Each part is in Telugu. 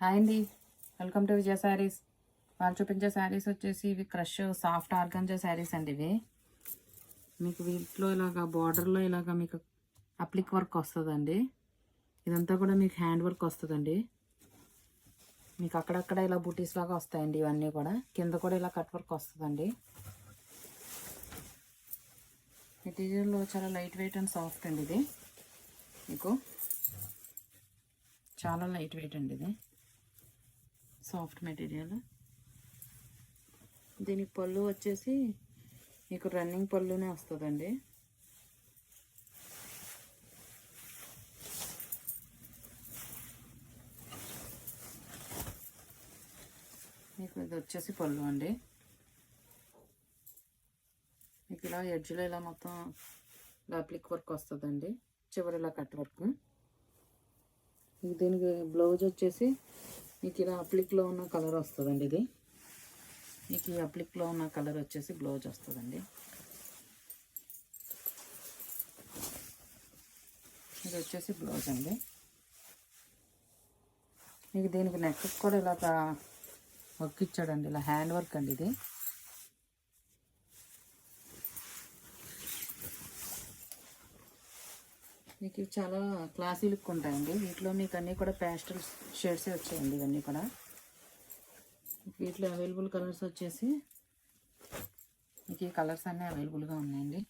హాయ్ అండి, వెల్కమ్ టు విజయ శారీస్. వాళ్ళు చూపించే శారీస్ వచ్చేసి ఇవి క్రష్ సాఫ్ట్ ఆర్గంజా శారీస్ అండి. ఇవి మీకు వీటిలో ఇలాగా బార్డర్లో ఇలాగా మీకు అప్లిక్ వర్క్ వస్తుందండి. ఇదంతా కూడా మీకు హ్యాండ్ వర్క్ వస్తుందండి. మీకు అక్కడక్కడ ఇలా బూటీస్ లాగా వస్తాయండి. ఇవన్నీ కూడా కింద కూడా ఇలా కట్ వర్క్ వస్తుందండి. మెటీరియల్లో చాలా లైట్ వెయిట్ అండ్ సాఫ్ట్ అండి. ఇది మీకు చాలా లైట్ వెయిట్ అండి. ఇది సాఫ్ట్ మెటీరియల్. దీనికి పళ్ళు వచ్చేసి మీకు రన్నింగ్ పళ్ళునే వస్తుందండి. మీకు ఇది వచ్చేసి పళ్ళు అండి. మీకు ఇలా ఎడ్జ్లో ఇలా మొత్తం ఇలా అప్లిక్ వర్క్ వస్తుందండి. చివరిలా కట్ వర్క్. దీనికి బ్లౌజ్ వచ్చేసి మీకు ఇలా అప్లిక్లో ఉన్న కలర్ వస్తుందండి. ఇది మీకు ఈ అప్లిక్లో ఉన్న కలర్ వచ్చేసి బ్లౌజ్ వస్తుందండి. ఇది వచ్చేసి బ్లౌజ్ అండి. మీకు దీనికి నెక్ కూడా ఇలా వర్క్ ఇచ్చాడండి. ఇలా హ్యాండ్ వర్క్ అండి. ఇది మీకు చాలా క్లాసీ లుక్ ఉంటాయండి. వీటిలో మీకు అన్నీ కూడా ప్యాస్టల్ షేడ్స్ వచ్చాయండి. ఇవన్నీ కూడా వీటిలో అవైలబుల్ కలర్స్ వచ్చేసి మీకు ఈ కలర్స్ అన్నీ అవైలబుల్గా ఉన్నాయండి.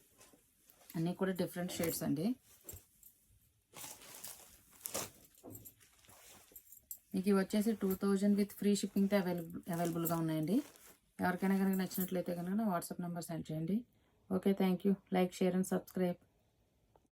అన్నీ కూడా డిఫరెంట్ షేడ్స్ అండి. మీకు ఇవి వచ్చేసి 2000 విత్ ఫ్రీ షిప్పింగ్తో అవైలబుల్గా ఉన్నాయండి. ఎవరికైనా కనుక నచ్చినట్లయితే కనుక వాట్సాప్ నెంబర్ సెండ్ చేయండి. Okay, thank you. Like, share and subscribe.